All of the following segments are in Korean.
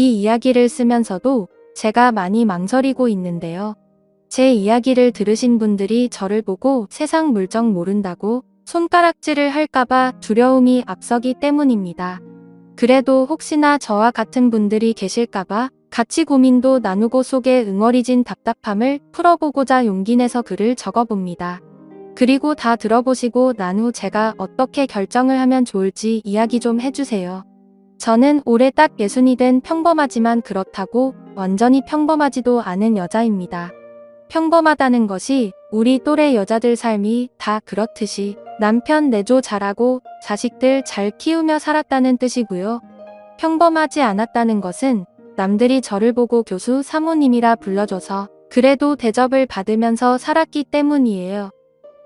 이 이야기를 쓰면서도 제가 많이 망설이고 있는데요. 제 이야기를 들으신 분들이 저를 보고 세상 물정 모른다고 손가락질을 할까봐 두려움이 앞서기 때문입니다. 그래도 혹시나 저와 같은 분들이 계실까봐 같이 고민도 나누고 속에 응어리진 답답함을 풀어보고자 용기 내서 글을 적어봅니다. 그리고 다 들어보시고 난 후 제가 어떻게 결정을 하면 좋을지 이야기 좀 해주세요. 저는 올해 딱 60이 된 평범하지만 그렇다고 완전히 평범하지도 않은 여자입니다. 평범하다는 것이 우리 또래 여자들 삶이 다 그렇듯이 남편 내조 잘하고 자식들 잘 키우며 살았다는 뜻이고요. 평범하지 않았다는 것은 남들이 저를 보고 교수 사모님이라 불러줘서 그래도 대접을 받으면서 살았기 때문이에요.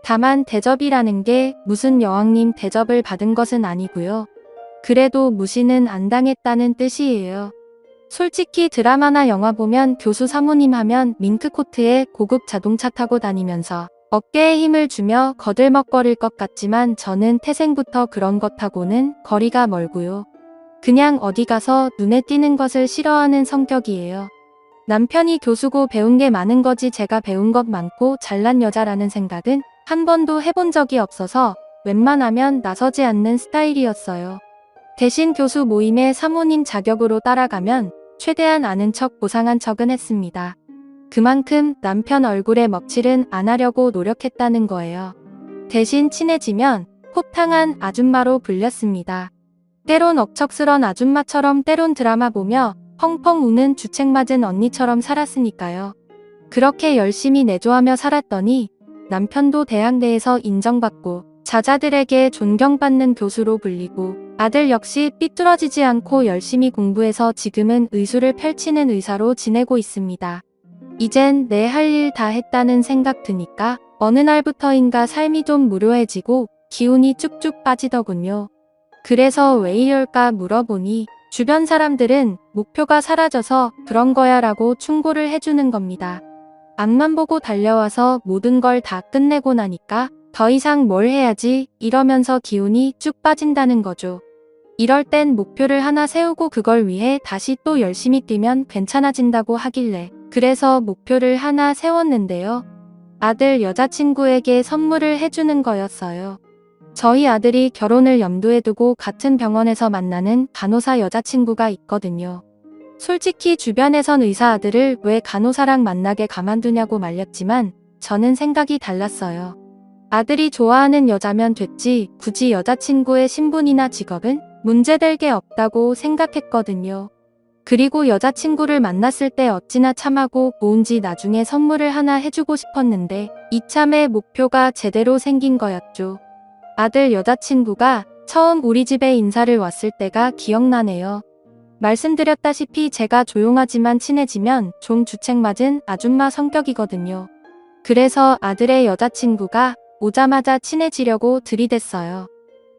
다만 대접이라는 게 무슨 여왕님 대접을 받은 것은 아니고요. 그래도 무시는 안 당했다는 뜻이에요. 솔직히 드라마나 영화 보면 교수 사모님 하면 밍크코트에 고급 자동차 타고 다니면서 어깨에 힘을 주며 거들먹거릴 것 같지만 저는 태생부터 그런 것하고는 거리가 멀고요. 그냥 어디 가서 눈에 띄는 것을 싫어하는 성격이에요. 남편이 교수고 배운 게 많은 거지 제가 배운 것 많고 잘난 여자라는 생각은 한 번도 해본 적이 없어서 웬만하면 나서지 않는 스타일이었어요. 대신 교수 모임에 사모님 자격으로 따라가면 최대한 아는 척 고상한 척은 했습니다. 그만큼 남편 얼굴에 먹칠은 안 하려고 노력했다는 거예요. 대신 친해지면 호탕한 아줌마로 불렸습니다. 때론 억척스런 아줌마처럼 때론 드라마 보며 펑펑 우는 주책 맞은 언니처럼 살았으니까요. 그렇게 열심히 내조하며 살았더니 남편도 대학 내에서 인정받고 자자들에게 존경받는 교수로 불리고 아들 역시 삐뚤어지지 않고 열심히 공부해서 지금은 의술을 펼치는 의사로 지내고 있습니다. 이젠 내 할 일 다 했다는 생각 드니까 어느 날부터인가 삶이 좀 무료해지고 기운이 쭉쭉 빠지더군요. 그래서 왜 이럴까 물어보니 주변 사람들은 목표가 사라져서 그런 거야 라고 충고를 해주는 겁니다. 앞만 보고 달려와서 모든 걸 다 끝내고 나니까 더 이상 뭘 해야지 이러면서 기운이 쭉 빠진다는 거죠. 이럴 땐 목표를 하나 세우고 그걸 위해 다시 또 열심히 뛰면 괜찮아진다고 하길래 그래서 목표를 하나 세웠는데요. 아들 여자친구에게 선물을 해주는 거였어요. 저희 아들이 결혼을 염두에 두고 같은 병원에서 만나는 간호사 여자친구가 있거든요. 솔직히 주변에선 의사 아들을 왜 간호사랑 만나게 가만두냐고 말렸지만 저는 생각이 달랐어요. 아들이 좋아하는 여자면 됐지 굳이 여자친구의 신분이나 직업은 문제될 게 없다고 생각했거든요. 그리고 여자친구를 만났을 때 어찌나 참하고 고운지 나중에 선물을 하나 해주고 싶었는데 이참에 목표가 제대로 생긴 거였죠. 아들 여자친구가 처음 우리 집에 인사를 왔을 때가 기억나네요. 말씀드렸다시피 제가 조용하지만 친해지면 좀 주책 맞은 아줌마 성격이거든요. 그래서 아들의 여자친구가 오자마자 친해지려고 들이댔어요.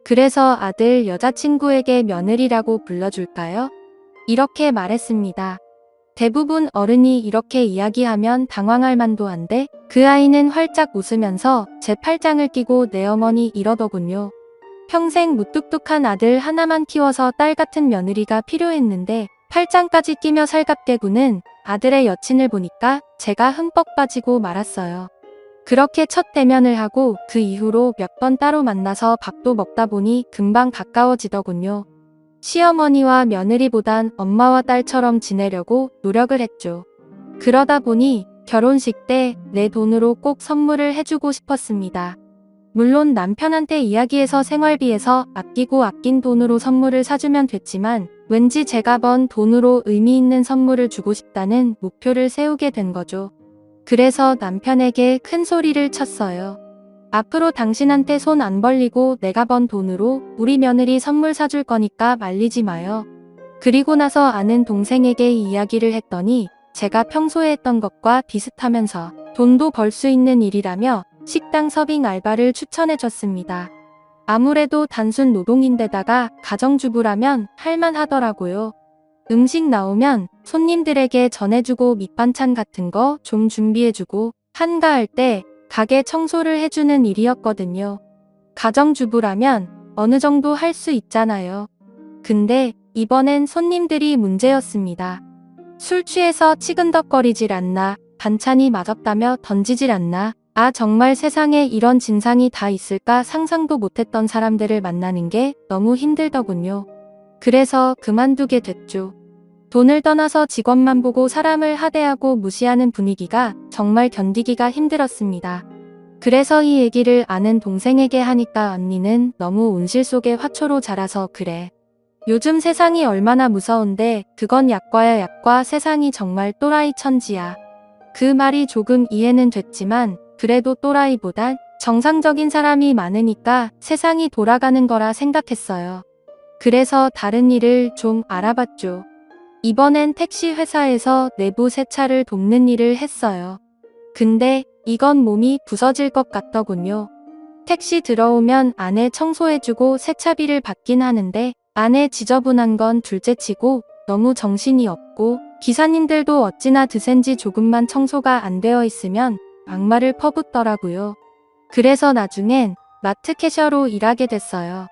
그래서 아들 여자친구에게 며느리라고 불러줄까요? 이렇게 말했습니다. 대부분 어른이 이렇게 이야기하면 당황할 만도 한데 그 아이는 활짝 웃으면서 제 팔짱을 끼고 내 어머니 이러더군요. 평생 무뚝뚝한 아들 하나만 키워서 딸 같은 며느리가 필요했는데 팔짱까지 끼며 살갑게 구는 아들의 여친을 보니까 제가 흠뻑 빠지고 말았어요. 그렇게 첫 대면을 하고 그 이후로 몇 번 따로 만나서 밥도 먹다 보니 금방 가까워지더군요. 시어머니와 며느리보단 엄마와 딸처럼 지내려고 노력을 했죠. 그러다 보니 결혼식 때 내 돈으로 꼭 선물을 해주고 싶었습니다. 물론 남편한테 이야기해서 생활비에서 아끼고 아낀 돈으로 선물을 사주면 됐지만 왠지 제가 번 돈으로 의미 있는 선물을 주고 싶다는 목표를 세우게 된 거죠. 그래서 남편에게 큰 소리를 쳤어요. 앞으로 당신한테 손 안 벌리고 내가 번 돈으로 우리 며느리 선물 사줄 거니까 말리지 마요. 그리고 나서 아는 동생에게 이 이야기를 했더니 제가 평소에 했던 것과 비슷하면서 돈도 벌 수 있는 일이라며 식당 서빙 알바를 추천해줬습니다. 아무래도 단순 노동인데다가 가정주부라면 할만하더라고요. 음식 나오면 손님들에게 전해주고 밑반찬 같은 거 좀 준비해주고 한가할 때 가게 청소를 해주는 일이었거든요. 가정주부라면 어느 정도 할 수 있잖아요. 근데 이번엔 손님들이 문제였습니다. 술 취해서 치근덕거리질 않나, 반찬이 맛없다며 던지질 않나, 정말 세상에 이런 진상이 다 있을까 상상도 못했던 사람들을 만나는 게 너무 힘들더군요. 그래서 그만두게 됐죠. 돈을 떠나서 직원만 보고 사람을 하대하고 무시하는 분위기가 정말 견디기가 힘들었습니다. 그래서 이 얘기를 아는 동생에게 하니까 언니는 너무 온실 속의 화초로 자라서 그래. 요즘 세상이 얼마나 무서운데 그건 약과야 약과 세상이 정말 또라이 천지야. 그 말이 조금 이해는 됐지만 그래도 또라이보단 정상적인 사람이 많으니까 세상이 돌아가는 거라 생각했어요. 그래서 다른 일을 좀 알아봤죠. 이번엔 택시 회사에서 내부 세차를 돕는 일을 했어요. 근데 이건 몸이 부서질 것 같더군요. 택시 들어오면 안에 청소해주고 세차비를 받긴 하는데 안에 지저분한 건 둘째치고 너무 정신이 없고 기사님들도 어찌나 드센지 조금만 청소가 안 되어 있으면 악마를 퍼붓더라고요. 그래서 나중엔 마트 캐셔로 일하게 됐어요.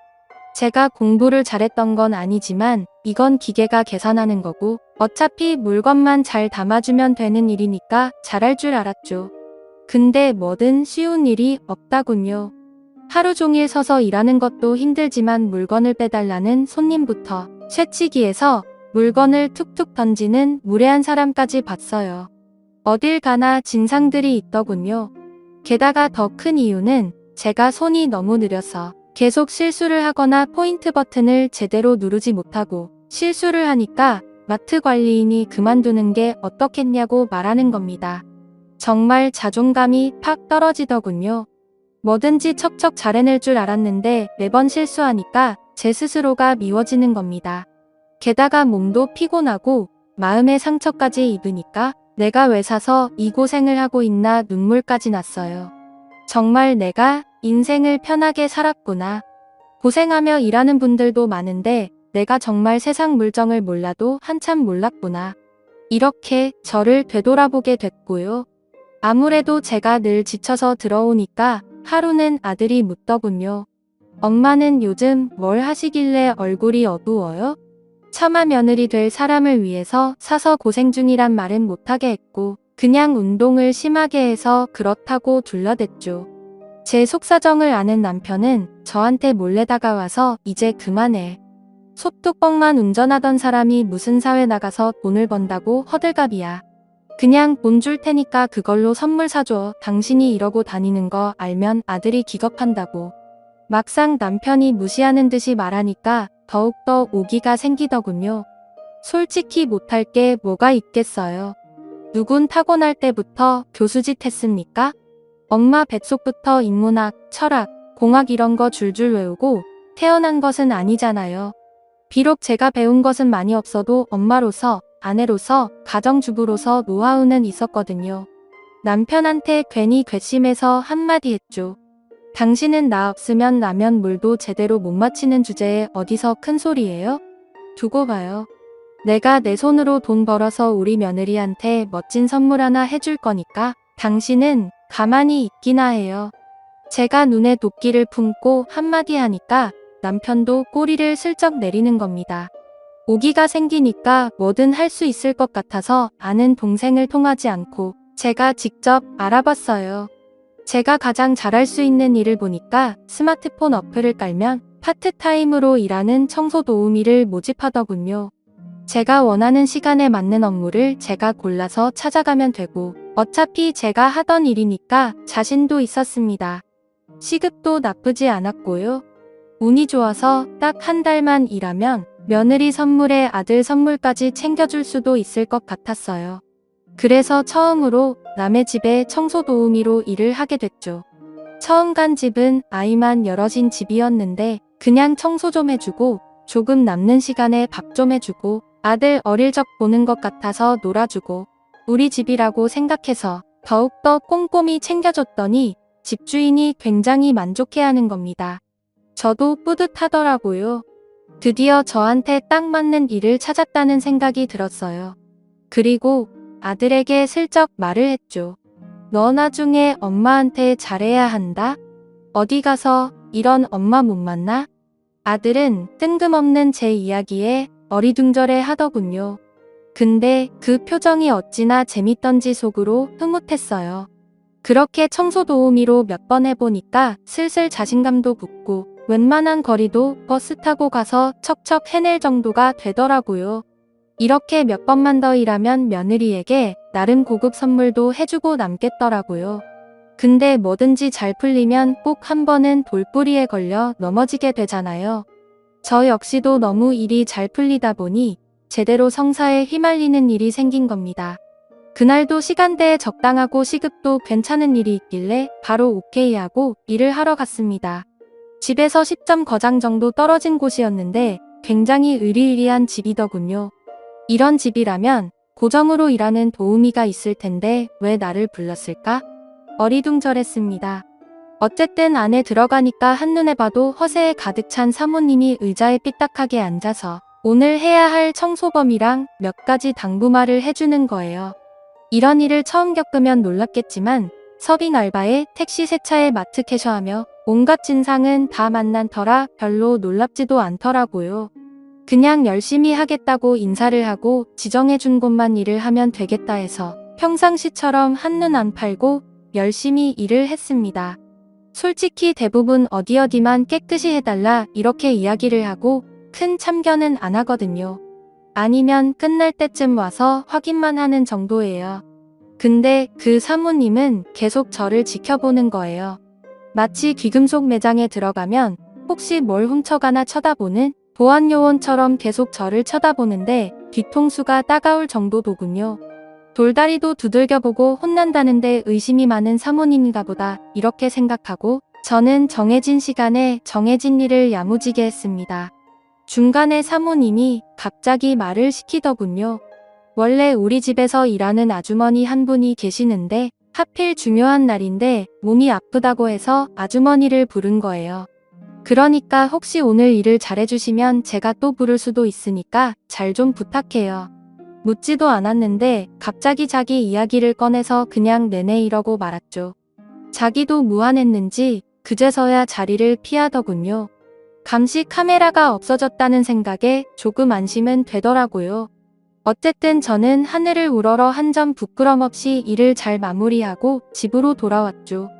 제가 공부를 잘했던 건 아니지만 이건 기계가 계산하는 거고 어차피 물건만 잘 담아주면 되는 일이니까 잘할 줄 알았죠. 근데 뭐든 쉬운 일이 없다군요. 하루 종일 서서 일하는 것도 힘들지만 물건을 빼달라는 손님부터 쇠치기에서 물건을 툭툭 던지는 무례한 사람까지 봤어요. 어딜 가나 진상들이 있더군요. 게다가 더 큰 이유는 제가 손이 너무 느려서 계속 실수를 하거나 포인트 버튼을 제대로 누르지 못하고 실수를 하니까 마트 관리인이 그만두는 게 어떻겠냐고 말하는 겁니다. 정말 자존감이 팍 떨어지더군요. 뭐든지 척척 잘 해낼 줄 알았는데 매번 실수하니까 제 스스로가 미워지는 겁니다. 게다가 몸도 피곤하고 마음의 상처까지 입으니까 내가 왜 사서 이 고생을 하고 있나 눈물까지 났어요. 정말 내가 인생을 편하게 살았구나. 고생하며 일하는 분들도 많은데 내가 정말 세상 물정을 몰라도 한참 몰랐구나. 이렇게 저를 되돌아보게 됐고요. 아무래도 제가 늘 지쳐서 들어오니까 하루는 아들이 묻더군요. 엄마는 요즘 뭘 하시길래 얼굴이 어두워요? 처마 며느리 될 사람을 위해서 사서 고생 중이란 말은 못하게 했고 그냥 운동을 심하게 해서 그렇다고 둘러댔죠. 제 속사정을 아는 남편은 저한테 몰래 다가와서 이제 그만해. 소뚜껑만 운전하던 사람이 무슨 사회 나가서 돈을 번다고 허들갑이야. 그냥 돈 줄 테니까 그걸로 선물 사줘. 당신이 이러고 다니는 거 알면 아들이 기겁한다고. 막상 남편이 무시하는 듯이 말하니까 더욱더 오기가 생기더군요. 솔직히 못할 게 뭐가 있겠어요. 누군 타고날 때부터 교수짓 했습니까? 엄마 뱃속부터 인문학, 철학, 공학 이런 거 줄줄 외우고 태어난 것은 아니잖아요. 비록 제가 배운 것은 많이 없어도 엄마로서, 아내로서, 가정주부로서 노하우는 있었거든요. 남편한테 괜히 괘씸해서 한마디 했죠. 당신은 나 없으면 라면 물도 제대로 못 마치는 주제에 어디서 큰 소리예요? 두고 봐요. 내가 내 손으로 돈 벌어서 우리 며느리한테 멋진 선물 하나 해줄 거니까 당신은 가만히 있기나 해요. 제가 눈에 도끼를 품고 한마디 하니까 남편도 꼬리를 슬쩍 내리는 겁니다. 오기가 생기니까 뭐든 할 수 있을 것 같아서 아는 동생을 통하지 않고 제가 직접 알아봤어요. 제가 가장 잘할 수 있는 일을 보니까 스마트폰 어플을 깔면 파트타임으로 일하는 청소 도우미를 모집하더군요. 제가 원하는 시간에 맞는 업무를 제가 골라서 찾아가면 되고 어차피 제가 하던 일이니까 자신도 있었습니다. 시급도 나쁘지 않았고요. 운이 좋아서 딱 한 달만 일하면 며느리 선물에 아들 선물까지 챙겨줄 수도 있을 것 같았어요. 그래서 처음으로 남의 집에 청소 도우미로 일을 하게 됐죠. 처음 간 집은 아이만 여럿인 집이었는데 그냥 청소 좀 해주고 조금 남는 시간에 밥 좀 해주고 아들 어릴 적 보는 것 같아서 놀아주고 우리 집이라고 생각해서 더욱더 꼼꼼히 챙겨줬더니 집주인이 굉장히 만족해하는 겁니다. 저도 뿌듯하더라고요. 드디어 저한테 딱 맞는 일을 찾았다는 생각이 들었어요. 그리고 아들에게 슬쩍 말을 했죠. 너 나중에 엄마한테 잘해야 한다. 어디 가서 이런 엄마 못 만나? 아들은 뜬금없는 제 이야기에 어리둥절해 하더군요. 근데 그 표정이 어찌나 재밌던지 속으로 흐뭇했어요. 그렇게 청소 도우미로 몇 번 해보니까 슬슬 자신감도 붙고 웬만한 거리도 버스 타고 가서 척척 해낼 정도가 되더라고요. 이렇게 몇 번만 더 일하면 며느리에게 나름 고급 선물도 해주고 남겠더라고요. 근데 뭐든지 잘 풀리면 꼭 한 번은 돌부리에 걸려 넘어지게 되잖아요. 저 역시도 너무 일이 잘 풀리다 보니 제대로 성사에 휘말리는 일이 생긴 겁니다. 그날도 시간대에 적당하고 시급도 괜찮은 일이 있길래 바로 오케이하고 일을 하러 갔습니다. 집에서 10점 거장 정도 떨어진 곳이었는데 굉장히 으리으리한 집이더군요. 이런 집이라면 고정으로 일하는 도우미가 있을 텐데 왜 나를 불렀을까? 어리둥절했습니다. 어쨌든 안에 들어가니까 한눈에 봐도 허세에 가득 찬 사모님이 의자에 삐딱하게 앉아서 오늘 해야 할 청소범이랑 몇 가지 당부말을 해주는 거예요. 이런 일을 처음 겪으면 놀랐겠지만 서빙 알바에 택시 세차에 마트 캐셔하며 온갖 진상은 다 만난 터라 별로 놀랍지도 않더라고요. 그냥 열심히 하겠다고 인사를 하고 지정해준 곳만 일을 하면 되겠다 해서 평상시처럼 한눈 안 팔고 열심히 일을 했습니다. 솔직히 대부분 어디만 깨끗이 해달라 이렇게 이야기를 하고 큰 참견은 안 하거든요. 아니면 끝날 때쯤 와서 확인만 하는 정도예요. 근데 그 사모님은 계속 저를 지켜보는 거예요. 마치 귀금속 매장에 들어가면 혹시 뭘 훔쳐가나 쳐다보는 보안요원처럼 계속 저를 쳐다보는데 뒤통수가 따가울 정도더군요. 돌다리도 두들겨보고 혼난다는데 의심이 많은 사모님인가 보다 이렇게 생각하고 저는 정해진 시간에 정해진 일을 야무지게 했습니다. 중간에 사모님이 갑자기 말을 시키더군요. 원래 우리 집에서 일하는 아주머니 한 분이 계시는데 하필 중요한 날인데 몸이 아프다고 해서 아주머니를 부른 거예요. 그러니까 혹시 오늘 일을 잘해주시면 제가 또 부를 수도 있으니까 잘 좀 부탁해요. 묻지도 않았는데 갑자기 자기 이야기를 꺼내서 그냥 내내 이러고 말았죠. 자기도 무안했는지 그제서야 자리를 피하더군요. 감시 카메라가 없어졌다는 생각에 조금 안심은 되더라고요. 어쨌든 저는 하늘을 우러러 한 점 부끄럼 없이 일을 잘 마무리하고 집으로 돌아왔죠.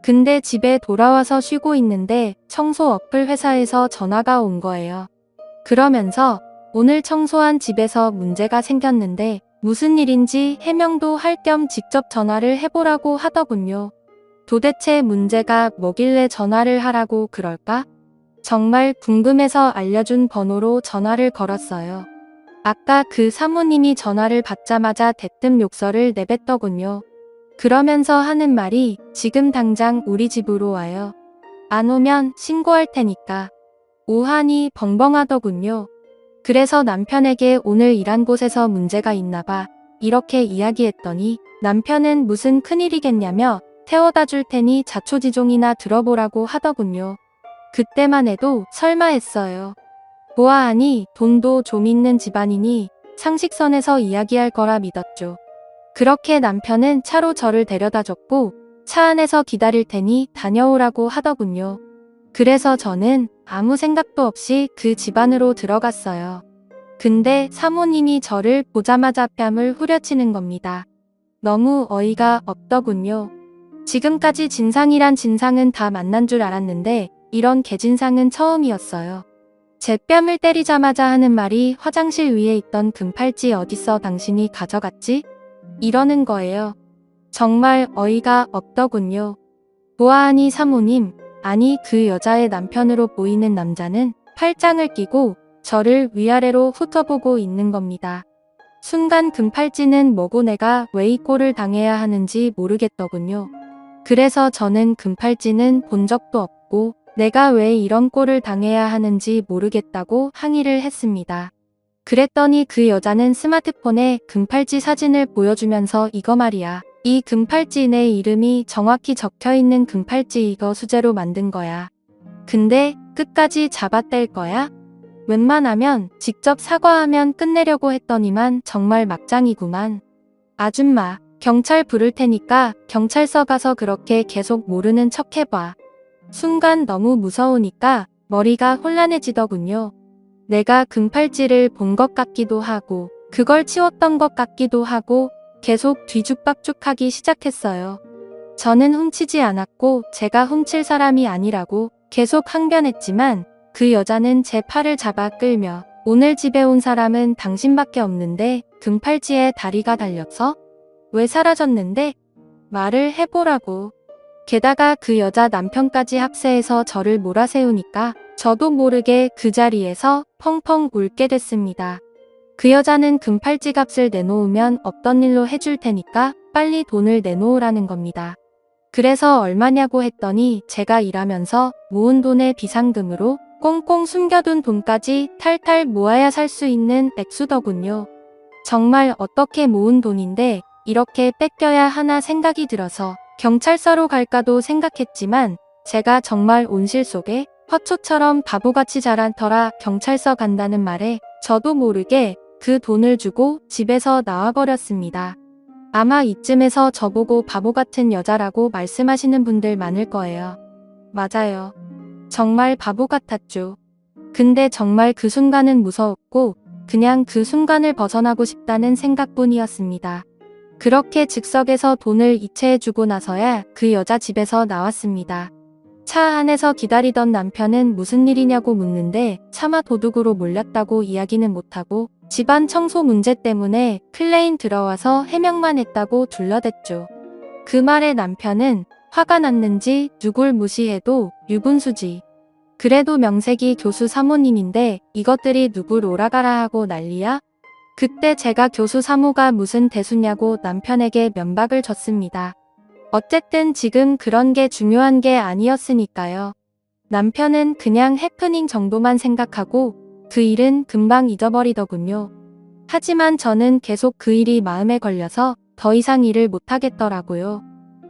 근데 집에 돌아와서 쉬고 있는데 청소 어플 회사에서 전화가 온 거예요. 그러면서 오늘 청소한 집에서 문제가 생겼는데 무슨 일인지 해명도 할 겸 직접 전화를 해보라고 하더군요. 도대체 문제가 뭐길래 전화를 하라고 그럴까? 정말 궁금해서 알려준 번호로 전화를 걸었어요. 아까 그 사모님이 전화를 받자마자 대뜸 욕설을 내뱉더군요. 그러면서 하는 말이 지금 당장 우리 집으로 와요. 안 오면 신고할 테니까. 오하니 벙벙하더군요. 그래서 남편에게 오늘 일한 곳에서 문제가 있나 봐 이렇게 이야기했더니 남편은 무슨 큰일이겠냐며 태워다 줄 테니 자초지종이나 들어보라고 하더군요. 그때만 해도 설마 했어요. 보아하니 돈도 좀 있는 집안이니 상식선에서 이야기할 거라 믿었죠. 그렇게 남편은 차로 저를 데려다 줬고 차 안에서 기다릴 테니 다녀오라고 하더군요. 그래서 저는 아무 생각도 없이 그 집 안으로 들어갔어요. 근데 사모님이 저를 보자마자 뺨을 후려치는 겁니다. 너무 어이가 없더군요. 지금까지 진상이란 진상은 다 만난 줄 알았는데 이런 개진상은 처음이었어요. 제 뺨을 때리자마자 하는 말이 화장실 위에 있던 금팔찌 어딨어 당신이 가져갔지? 이러는 거예요. 정말 어이가 없더군요. 보아하니 사모님, 아니 그 여자의 남편으로 보이는 남자는 팔짱을 끼고 저를 위아래로 훑어보고 있는 겁니다. 순간 금팔찌는 뭐고 내가 왜 이 꼴을 당해야 하는지 모르겠더군요. 그래서 저는 금팔찌는 본 적도 없고 내가 왜 이런 꼴을 당해야 하는지 모르겠다고 항의를 했습니다. 그랬더니 그 여자는 스마트폰에 금팔찌 사진을 보여주면서 이거 말이야. 이 금팔찌 내 이름이 정확히 적혀있는 금팔찌 이거 수제로 만든 거야. 근데 끝까지 잡아뗄 거야? 웬만하면 직접 사과하면 끝내려고 했더니만 정말 막장이구만. 아줌마, 경찰 부를 테니까 경찰서 가서 그렇게 계속 모르는 척 해봐. 순간 너무 무서우니까 머리가 혼란해지더군요. 내가 금팔찌를 본 것 같기도 하고 그걸 치웠던 것 같기도 하고 계속 뒤죽박죽하기 시작했어요. 저는 훔치지 않았고 제가 훔칠 사람이 아니라고 계속 항변했지만 그 여자는 제 팔을 잡아 끌며 오늘 집에 온 사람은 당신밖에 없는데 금팔찌에 다리가 달려서 왜 사라졌는데? 말을 해보라고. 게다가 그 여자 남편까지 합세해서 저를 몰아세우니까 저도 모르게 그 자리에서 펑펑 울게 됐습니다. 그 여자는 금팔찌 값을 내놓으면 없던 일로 해줄 테니까 빨리 돈을 내놓으라는 겁니다. 그래서 얼마냐고 했더니 제가 일하면서 모은 돈의 비상금으로 꽁꽁 숨겨둔 돈까지 탈탈 모아야 살 수 있는 액수더군요. 정말 어떻게 모은 돈인데 이렇게 뺏겨야 하나 생각이 들어서 경찰서로 갈까도 생각했지만 제가 정말 온실 속에 화초처럼 바보같이 자란 터라 경찰서 간다는 말에 저도 모르게 그 돈을 주고 집에서 나와버렸습니다. 아마 이쯤에서 저보고 바보 같은 여자라고 말씀하시는 분들 많을 거예요. 맞아요. 정말 바보 같았죠. 근데 정말 그 순간은 무서웠고 그냥 그 순간을 벗어나고 싶다는 생각뿐이었습니다. 그렇게 즉석에서 돈을 이체해주고 나서야 그 여자 집에서 나왔습니다. 차 안에서 기다리던 남편은 무슨 일이냐고 묻는데 차마 도둑으로 몰렸다고 이야기는 못하고 집안 청소 문제 때문에 클레임 들어와서 해명만 했다고 둘러댔죠. 그 말에 남편은 화가 났는지 누굴 무시해도 유분수지. 그래도 명색이 교수 사모님인데 이것들이 누굴 오라가라 하고 난리야? 그때 제가 교수 사모가 무슨 대수냐고 남편에게 면박을 줬습니다. 어쨌든 지금 그런 게 중요한 게 아니었으니까요. 남편은 그냥 해프닝 정도만 생각하고 그 일은 금방 잊어버리더군요. 하지만 저는 계속 그 일이 마음에 걸려서 더 이상 일을 못하겠더라고요.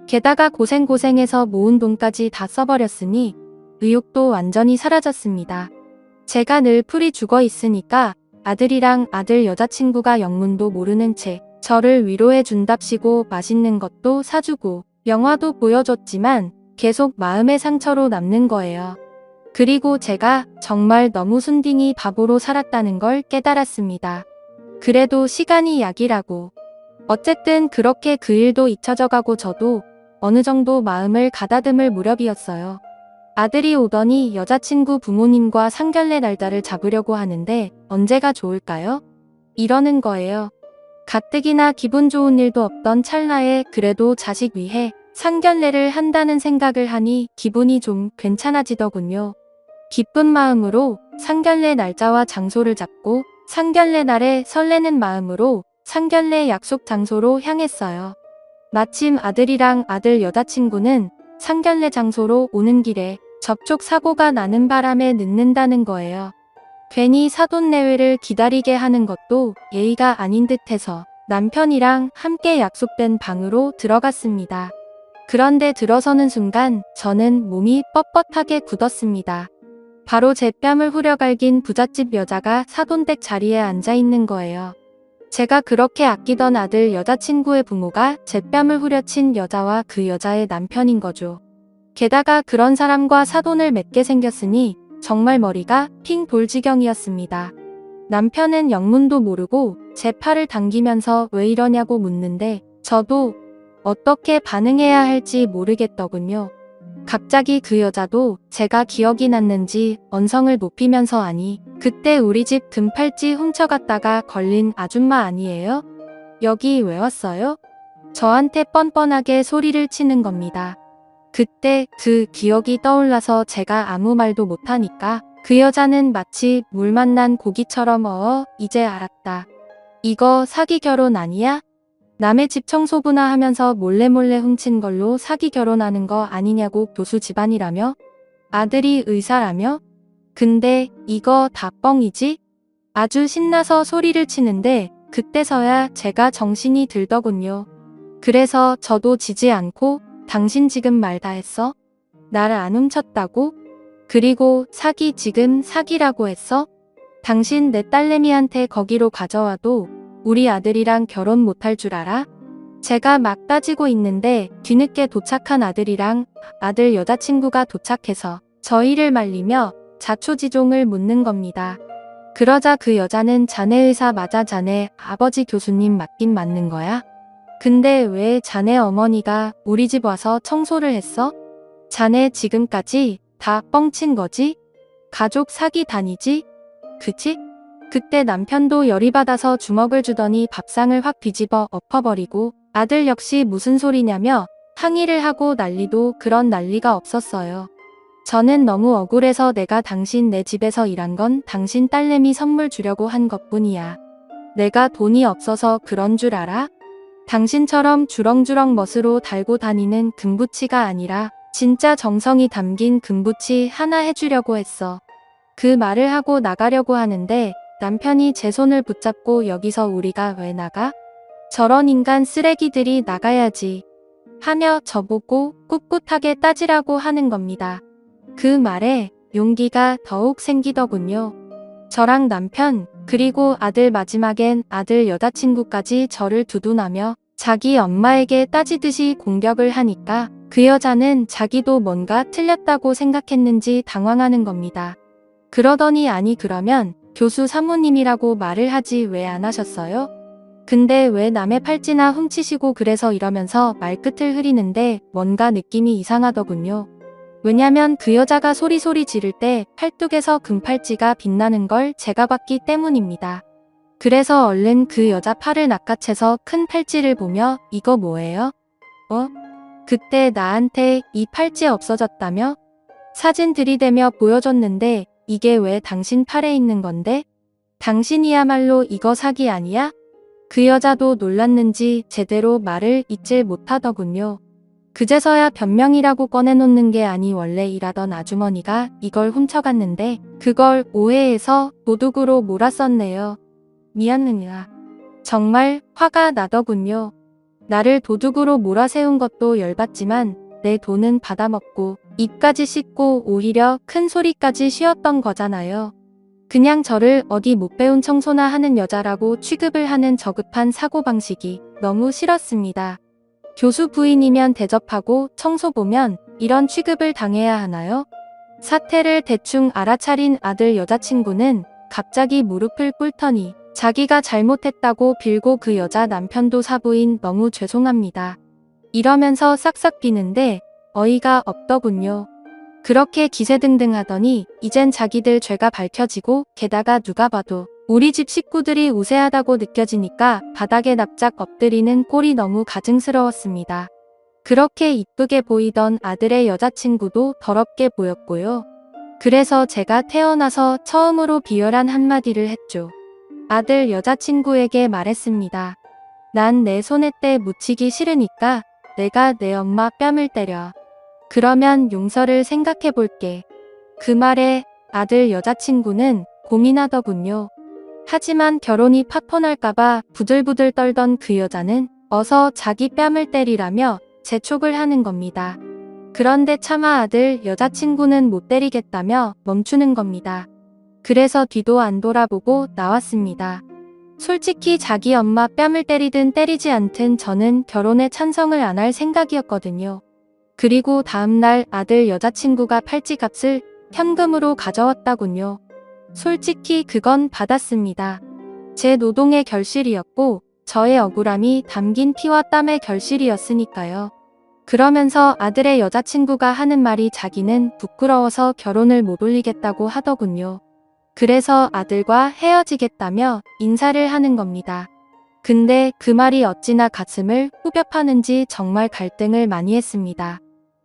게다가 고생해서 모은 돈까지 다 써버렸으니 의욕도 완전히 사라졌습니다. 제가 늘 풀이 죽어 있으니까 아들이랑 아들 여자친구가 영문도 모르는 채 저를 위로해 준답시고 맛있는 것도 사주고 영화도 보여줬지만 계속 마음의 상처로 남는 거예요. 그리고 제가 정말 너무 순딩이 바보로 살았다는 걸 깨달았습니다. 그래도 시간이 약이라고. 어쨌든 그렇게 그 일도 잊혀져 가고 저도 어느 정도 마음을 가다듬을 무렵이었어요. 아들이 오더니 여자친구 부모님과 상견례 날짜를 잡으려고 하는데 언제가 좋을까요? 이러는 거예요. 가뜩이나 기분 좋은 일도 없던 찰나에 그래도 자식 위해 상견례를 한다는 생각을 하니 기분이 좀 괜찮아지더군요. 기쁜 마음으로 상견례 날짜와 장소를 잡고 상견례 날에 설레는 마음으로 상견례 약속 장소로 향했어요. 마침 아들이랑 아들 여자친구는 상견례 장소로 오는 길에 접촉 사고가 나는 바람에 늦는다는 거예요. 괜히 사돈내외를 기다리게 하는 것도 예의가 아닌 듯해서 남편이랑 함께 약속된 방으로 들어갔습니다. 그런데 들어서는 순간 저는 몸이 뻣뻣하게 굳었습니다. 바로 제 뺨을 후려갈긴 부잣집 여자가 사돈댁 자리에 앉아 있는 거예요. 제가 그렇게 아끼던 아들 여자친구의 부모가 제 뺨을 후려친 여자와 그 여자의 남편인 거죠. 게다가 그런 사람과 사돈을 맺게 생겼으니 정말 머리가 핑 돌 지경이었습니다. 남편은 영문도 모르고 제 팔을 당기면서 왜 이러냐고 묻는데 저도 어떻게 반응해야 할지 모르겠더군요. 갑자기 그 여자도 제가 기억이 났는지 언성을 높이면서 아니 그때 우리 집 금팔찌 훔쳐갔다가 걸린 아줌마 아니에요? 여기 왜 왔어요? 저한테 뻔뻔하게 소리를 치는 겁니다. 그때 그 기억이 떠올라서 제가 아무 말도 못하니까 그 여자는 마치 물 만난 고기처럼 이제 알았다. 이거 사기 결혼 아니야? 남의 집 청소부나 하면서 몰래 훔친 걸로 사기 결혼하는 거 아니냐고 교수 집안이라며? 아들이 의사라며? 근데 이거 다 뻥이지? 아주 신나서 소리를 치는데 그때서야 제가 정신이 들더군요. 그래서 저도 지지 않고 당신 지금 말 다 했어? 나를 안 훔쳤다고? 그리고 사기 지금 사기라고 했어? 당신 내 딸내미한테 거기로 가져와도 우리 아들이랑 결혼 못할 줄 알아? 제가 막 따지고 있는데 뒤늦게 도착한 아들이랑 아들 여자친구가 도착해서 저희를 말리며 자초지종을 묻는 겁니다. 그러자 그 여자는 자네 의사 맞아, 자네 아버지 교수님 맞긴 맞는 거야? 근데 왜 자네 어머니가 우리 집 와서 청소를 했어? 자네 지금까지 다 뻥친 거지? 가족 사기 다니지? 그치? 그때 남편도 열이 받아서 주먹을 주더니 밥상을 확 뒤집어 엎어버리고 아들 역시 무슨 소리냐며 항의를 하고 난리도 그런 난리가 없었어요. 저는 너무 억울해서 내가 당신 내 집에서 일한 건 당신 딸내미 선물 주려고 한 것뿐이야. 내가 돈이 없어서 그런 줄 알아? 당신처럼 주렁주렁 멋으로 달고 다니는 금부치가 아니라 진짜 정성이 담긴 금부치 하나 해주려고 했어. 그 말을 하고 나가려고 하는데 남편이 제 손을 붙잡고 여기서 우리가 왜 나가? 저런 인간 쓰레기들이 나가야지. 하며 저보고 꿋꿋하게 따지라고 하는 겁니다. 그 말에 용기가 더욱 생기더군요. 저랑 남편, 그리고 아들 마지막엔 아들 여자친구까지 저를 두둔하며 자기 엄마에게 따지듯이 공격을 하니까 그 여자는 자기도 뭔가 틀렸다고 생각했는지 당황하는 겁니다. 그러더니 아니 그러면 교수 사모님이라고 말을 하지 왜 안 하셨어요? 근데 왜 남의 팔찌나 훔치시고 그래서 이러면서 말끝을 흐리는데 뭔가 느낌이 이상하더군요. 왜냐면 그 여자가 소리소리 지를 때 팔뚝에서 금팔찌가 빛나는 걸 제가 봤기 때문입니다. 그래서 얼른 그 여자 팔을 낚아채서 큰 팔찌를 보며 이거 뭐예요? 어? 그때 나한테 이 팔찌 없어졌다며? 사진 들이대며 보여줬는데 이게 왜 당신 팔에 있는 건데? 당신이야말로 이거 사기 아니야? 그 여자도 놀랐는지 제대로 말을 잇질 못하더군요. 그제서야 변명이라고 꺼내놓는 게 아니 원래 일하던 아주머니가 이걸 훔쳐갔는데 그걸 오해해서 도둑으로 몰았었네요. 미안합니다. 정말 화가 나더군요. 나를 도둑으로 몰아세운 것도 열받지만 내 돈은 받아먹고 입까지 씻고 오히려 큰 소리까지 쉬었던 거잖아요. 그냥 저를 어디 못 배운 청소나 하는 여자라고 취급을 하는 저급한 사고방식이 너무 싫었습니다. 교수 부인이면 대접하고 청소 보면 이런 취급을 당해야 하나요? 사태를 대충 알아차린 아들 여자친구는 갑자기 무릎을 꿇더니 자기가 잘못했다고 빌고 그 여자 남편도 사부인 너무 죄송합니다. 이러면서 싹싹 비는데 어이가 없더군요. 그렇게 기세등등하더니 이젠 자기들 죄가 밝혀지고 게다가 누가 봐도 우리 집 식구들이 우세하다고 느껴지니까 바닥에 납작 엎드리는 꼴이 너무 가증스러웠습니다. 그렇게 이쁘게 보이던 아들의 여자친구도 더럽게 보였고요. 그래서 제가 태어나서 처음으로 비열한 한마디를 했죠. 아들 여자친구에게 말했습니다. 난 내 손에 때 묻히기 싫으니까 내가 내 엄마 뺨을 때려. 그러면 용서를 생각해 볼게. 그 말에 아들 여자친구는 고민하더군요. 하지만 결혼이 파혼할까봐 부들부들 떨던 그 여자는 어서 자기 뺨을 때리라며 재촉을 하는 겁니다. 그런데 차마 아들 여자친구는 못 때리겠다며 멈추는 겁니다. 그래서 뒤도 안 돌아보고 나왔습니다. 솔직히 자기 엄마 뺨을 때리든 때리지 않든 저는 결혼에 찬성을 안 할 생각이었거든요. 그리고 다음날 아들 여자친구가 팔찌값을 현금으로 가져왔다군요. 솔직히 그건 받았습니다. 제 노동의 결실이었고 저의 억울함이 담긴 피와 땀의 결실이었으니까요. 그러면서 아들의 여자친구가 하는 말이 자기는 부끄러워서 결혼을 못 올리겠다고 하더군요. 그래서 아들과 헤어지겠다며 인사를 하는 겁니다. 근데 그 말이 어찌나 가슴을 후벼 파는지 정말 갈등을 많이 했습니다.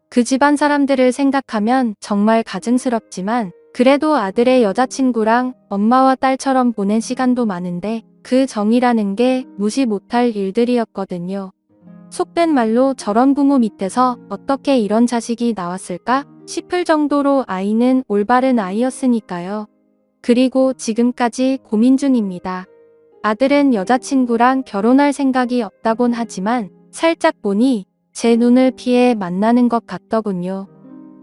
그 집안 사람들을 생각하면 정말 가증스럽지만 그래도 아들의 여자친구랑 엄마와 딸처럼 보낸 시간도 많은데 그 정이라는 게 무시 못할 일들이었거든요. 속된 말로 저런 부모 밑에서 어떻게 이런 자식이 나왔을까 싶을 정도로 아이는 올바른 아이였으니까요. 그리고 지금까지 고민 중입니다. 아들은 여자친구랑 결혼할 생각이 없다곤 하지만 살짝 보니 제 눈을 피해 만나는 것 같더군요.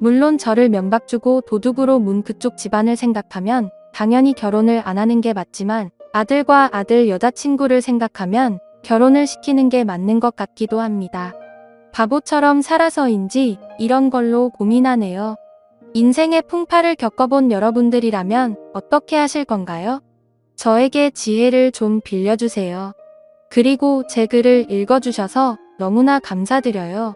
물론 저를 면박주고 도둑으로 문 그쪽 집안을 생각하면 당연히 결혼을 안 하는 게 맞지만 아들과 아들 여자친구를 생각하면 결혼을 시키는 게 맞는 것 같기도 합니다. 바보처럼 살아서인지 이런 걸로 고민하네요. 인생의 풍파를 겪어본 여러분들이라면 어떻게 하실 건가요? 저에게 지혜를 좀 빌려주세요. 그리고 제 글을 읽어주셔서 너무나 감사드려요.